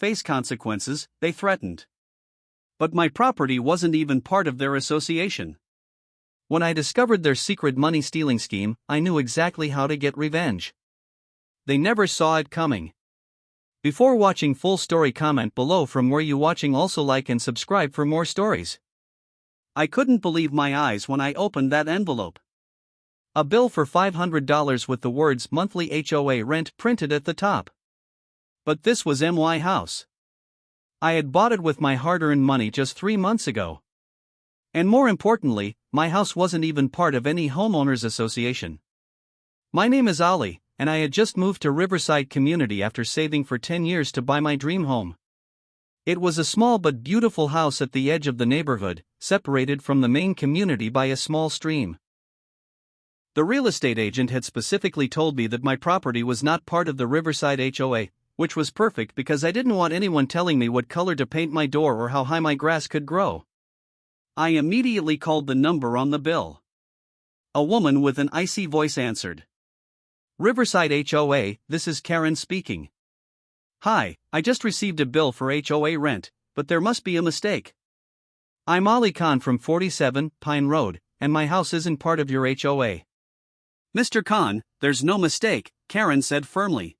face consequences, they threatened. But my property wasn't even part of their association. When I discovered their secret money-stealing scheme, I knew exactly how to get revenge. They never saw it coming. Before watching full story, comment below from where you watching, also like and subscribe for more stories. I couldn't believe my eyes when I opened that envelope. A bill for $500 with the words monthly HOA rent printed at the top. But this was my house. I had bought it with my hard-earned money just 3 months ago. And more importantly, my house wasn't even part of any homeowners association. My name is Ali, and I had just moved to Riverside community after saving for 10 years to buy my dream home. It was a small but beautiful house at the edge of the neighborhood, separated from the main community by a small stream. The real estate agent had specifically told me that my property was not part of the Riverside HOA, which was perfect because I didn't want anyone telling me what color to paint my door or how high my grass could grow. I immediately called the number on the bill. A woman with an icy voice answered. Riverside HOA, this is Karen speaking. Hi, I just received a bill for HOA rent, but there must be a mistake. I'm Ali Khan from 47 Pine Road, and my house isn't part of your HOA. Mr. Khan, there's no mistake, Karen said firmly.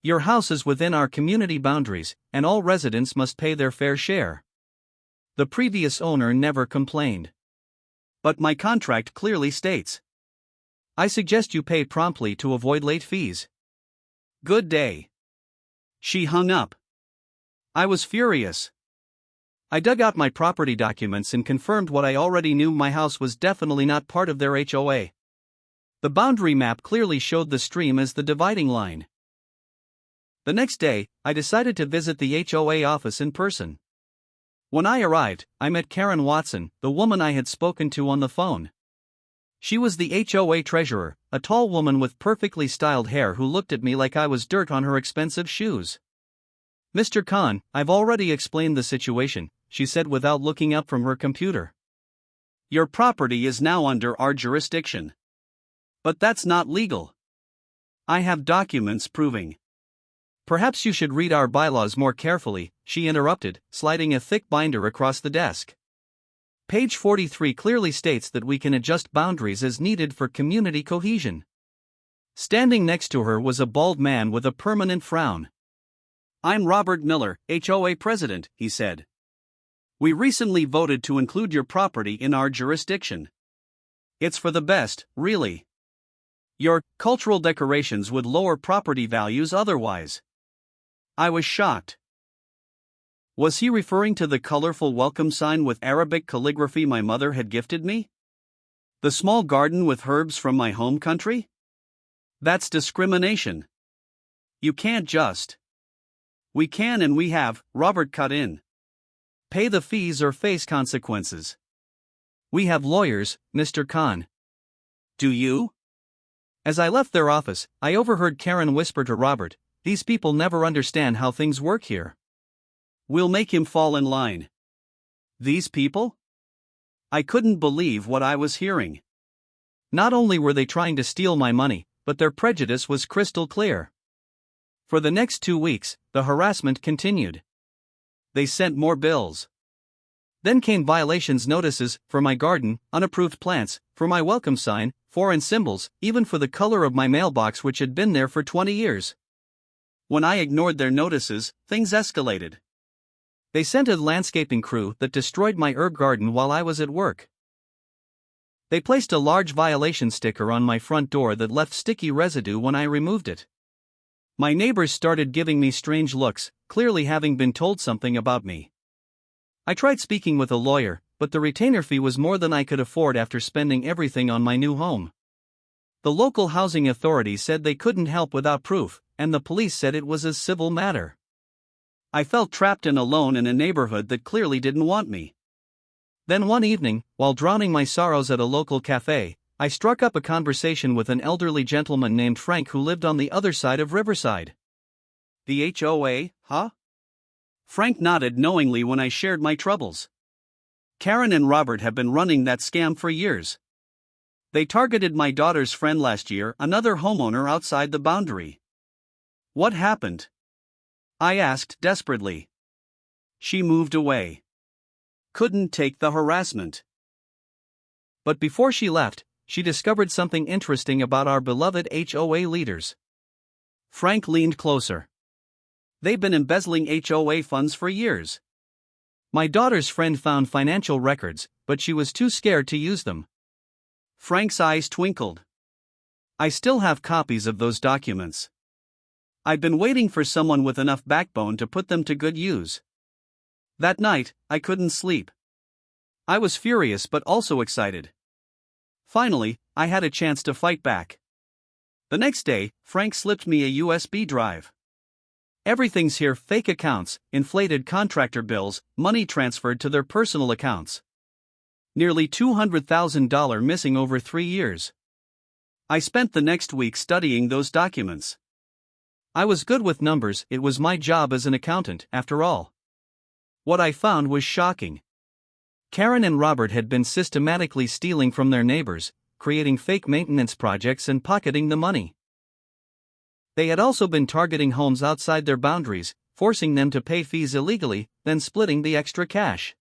Your house is within our community boundaries, and all residents must pay their fair share. The previous owner never complained. But my contract clearly states. I suggest you pay promptly to avoid late fees. Good day. She hung up. I was furious. I dug out my property documents and confirmed what I already knew: my house was definitely not part of their HOA. The boundary map clearly showed the stream as the dividing line. The next day, I decided to visit the HOA office in person. When I arrived, I met Karen Watson, the woman I had spoken to on the phone. She was the HOA treasurer, a tall woman with perfectly styled hair who looked at me like I was dirt on her expensive shoes. Mr. Khan, I've already explained the situation, she said without looking up from her computer. Your property is now under our jurisdiction. But that's not legal. I have documents proving. Perhaps you should read our bylaws more carefully, she interrupted, sliding a thick binder across the desk. Page 43 clearly states that we can adjust boundaries as needed for community cohesion. Standing next to her was a bald man with a permanent frown. I'm Robert Miller, HOA president, he said. We recently voted to include your property in our jurisdiction. It's for the best, really. Your cultural decorations would lower property values otherwise. I was shocked. Was he referring to the colorful welcome sign with Arabic calligraphy my mother had gifted me? The small garden with herbs from my home country? That's discrimination. You can't just. We can and we have, Robert cut in. Pay the fees or face consequences. We have lawyers, Mr. Khan. Do you? As I left their office, I overheard Karen whisper to Robert, these people never understand how things work here. We'll make him fall in line. These people? I couldn't believe what I was hearing. Not only were they trying to steal my money, but their prejudice was crystal clear. For the next 2 weeks, the harassment continued. They sent more bills. Then came violations notices for my garden, unapproved plants, for my welcome sign, foreign symbols, even for the color of my mailbox which had been there for 20 years. When I ignored their notices, things escalated. They sent a landscaping crew that destroyed my herb garden while I was at work. They placed a large violation sticker on my front door that left sticky residue when I removed it. My neighbors started giving me strange looks, clearly having been told something about me. I tried speaking with a lawyer, but the retainer fee was more than I could afford after spending everything on my new home. The local housing authority said they couldn't help without proof, and the police said it was a civil matter. I felt trapped and alone in a neighborhood that clearly didn't want me. Then one evening, while drowning my sorrows at a local cafe, I struck up a conversation with an elderly gentleman named Frank who lived on the other side of Riverside. The HOA, huh? Frank nodded knowingly when I shared my troubles. Karen and Robert have been running that scam for years. They targeted my daughter's friend last year, another homeowner outside the boundary. What happened? I asked desperately. She moved away. Couldn't take the harassment. But before she left, she discovered something interesting about our beloved HOA leaders. Frank leaned closer. They've been embezzling HOA funds for years. My daughter's friend found financial records, but she was too scared to use them. Frank's eyes twinkled. I still have copies of those documents. I'd been waiting for someone with enough backbone to put them to good use. That night, I couldn't sleep. I was furious but also excited. Finally, I had a chance to fight back. The next day, Frank slipped me a USB drive. Everything's here: fake accounts, inflated contractor bills, money transferred to their personal accounts. Nearly $200,000 missing over 3 years. I spent the next week studying those documents. I was good with numbers, it was my job as an accountant, after all. What I found was shocking. Karen and Robert had been systematically stealing from their neighbors, creating fake maintenance projects and pocketing the money. They had also been targeting homes outside their boundaries, forcing them to pay fees illegally, then splitting the extra cash.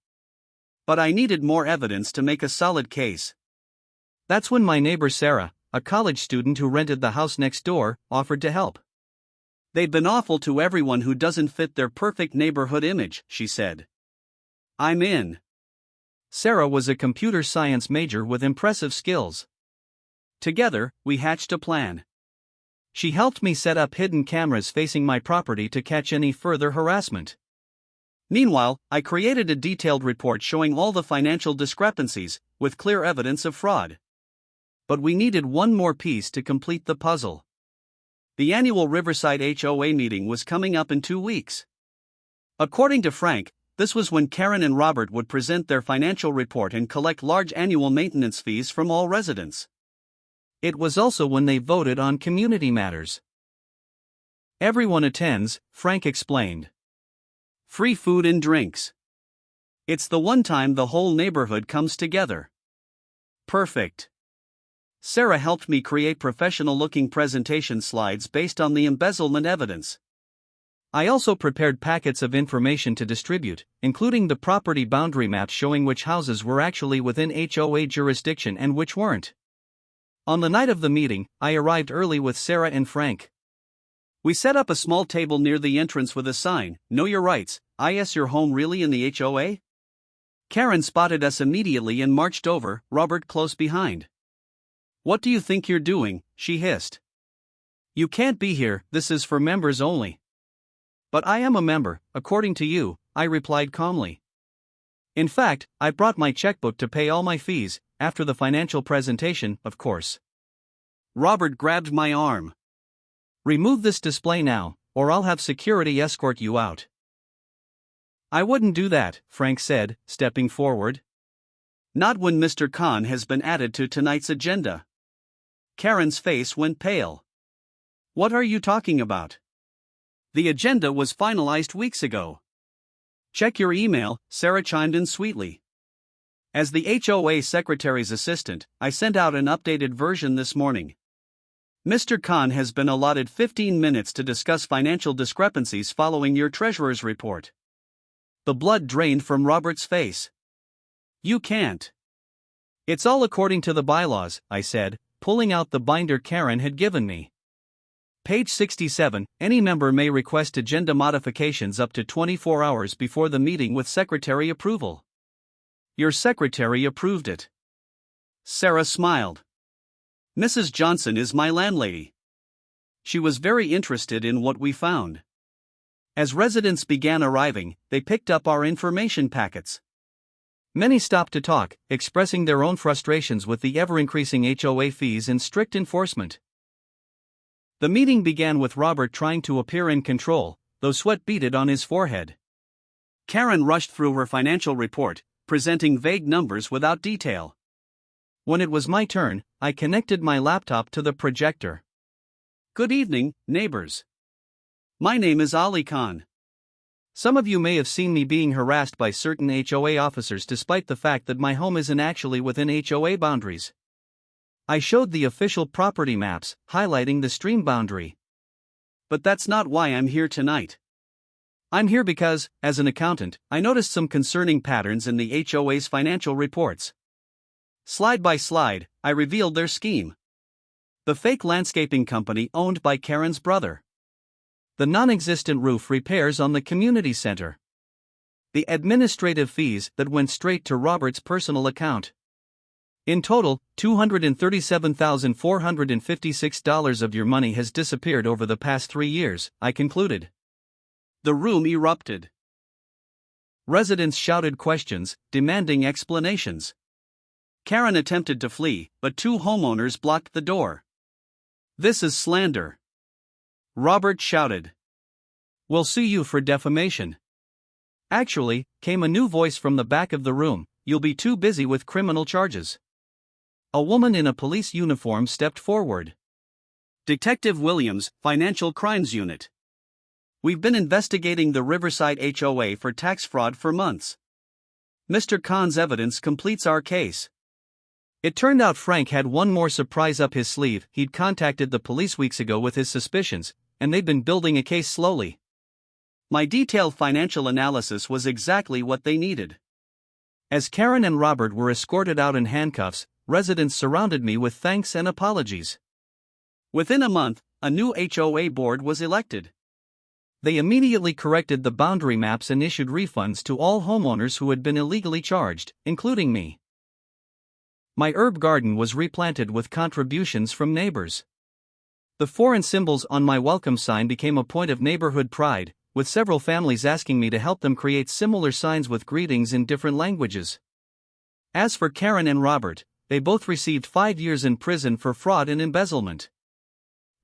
But I needed more evidence to make a solid case. That's when my neighbor Sarah, a college student who rented the house next door, offered to help. They'd been awful to everyone who doesn't fit their perfect neighborhood image, she said. I'm in. Sarah was a computer science major with impressive skills. Together, we hatched a plan. She helped me set up hidden cameras facing my property to catch any further harassment. Meanwhile, I created a detailed report showing all the financial discrepancies, with clear evidence of fraud. But we needed one more piece to complete the puzzle. The annual Riverside HOA meeting was coming up in 2 weeks. According to Frank, this was when Karen and Robert would present their financial report and collect large annual maintenance fees from all residents. It was also when they voted on community matters. Everyone attends, Frank explained. Free food and drinks. It's the one time the whole neighborhood comes together. Perfect. Sarah helped me create professional-looking presentation slides based on the embezzlement evidence. I also prepared packets of information to distribute, including the property boundary map showing which houses were actually within HOA jurisdiction and which weren't. On the night of the meeting, I arrived early with Sarah and Frank. We set up a small table near the entrance with a sign, "Know your rights, is your home really in the HOA?" Karen spotted us immediately and marched over, Robert close behind. "What do you think you're doing?" she hissed. "You can't be here, this is for members only." "But I am a member, according to you," I replied calmly. "In fact, I brought my checkbook to pay all my fees, after the financial presentation, of course." Robert grabbed my arm. "Remove this display now, or I'll have security escort you out." "I wouldn't do that," Frank said, stepping forward. "Not when Mr. Khan has been added to tonight's agenda." Karen's face went pale. "What are you talking about? The agenda was finalized weeks ago." "Check your email," Sarah chimed in sweetly. As the HOA secretary's assistant, I sent out an updated version this morning. Mr. Khan has been allotted 15 minutes to discuss financial discrepancies following your treasurer's report. The blood drained from Robert's face. "You can't." "It's all according to the bylaws," I said, pulling out the binder Karen had given me. Page 67, any member may request agenda modifications up to 24 hours before the meeting with secretary approval. Your secretary approved it. Sarah smiled. "Mrs. Johnson is my landlady. She was very interested in what we found." As residents began arriving, they picked up our information packets. Many stopped to talk, expressing their own frustrations with the ever-increasing HOA fees and strict enforcement. The meeting began with Robert trying to appear in control, though sweat beaded on his forehead. Karen rushed through her financial report, presenting vague numbers without detail. When it was my turn, I connected my laptop to the projector. "Good evening, neighbors. My name is Ali Khan. Some of you may have seen me being harassed by certain HOA officers despite the fact that my home isn't actually within HOA boundaries." I showed the official property maps, highlighting the stream boundary. "But that's not why I'm here tonight. I'm here because, as an accountant, I noticed some concerning patterns in the HOA's financial reports. Slide by slide, I revealed their scheme. The fake landscaping company owned by Karen's brother. The non-existent roof repairs on the community center. The administrative fees that went straight to Robert's personal account. In total, $237,456 of your money has disappeared over the past 3 years, I concluded. The room erupted. Residents shouted questions, demanding explanations. Karen attempted to flee, but 2 homeowners blocked the door. This is slander. Robert shouted. We'll sue you for defamation. Actually, came a new voice from the back of the room, you'll be too busy with criminal charges. A woman in a police uniform stepped forward. Detective Williams, Financial Crimes Unit. We've been investigating the Riverside HOA for tax fraud for months. Mr. Khan's evidence completes our case. It turned out Frank had one more surprise up his sleeve. He'd contacted the police weeks ago with his suspicions, and they'd been building a case slowly. My detailed financial analysis was exactly what they needed. As Karen and Robert were escorted out in handcuffs, residents surrounded me with thanks and apologies. Within a month, a new HOA board was elected. They immediately corrected the boundary maps and issued refunds to all homeowners who had been illegally charged, including me. My herb garden was replanted with contributions from neighbors. The foreign symbols on my welcome sign became a point of neighborhood pride, with several families asking me to help them create similar signs with greetings in different languages. As for Karen and Robert, they both received 5 years in prison for fraud and embezzlement.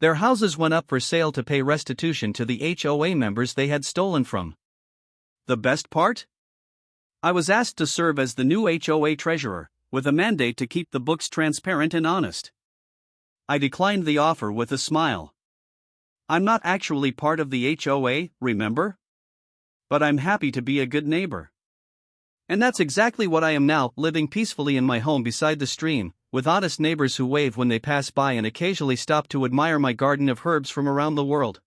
Their houses went up for sale to pay restitution to the HOA members they had stolen from. The best part? I was asked to serve as the new HOA treasurer, with a mandate to keep the books transparent and honest. I declined the offer with a smile. I'm not actually part of the HOA, remember? But I'm happy to be a good neighbor. And that's exactly what I am now, living peacefully in my home beside the stream, with honest neighbors who wave when they pass by and occasionally stop to admire my garden of herbs from around the world.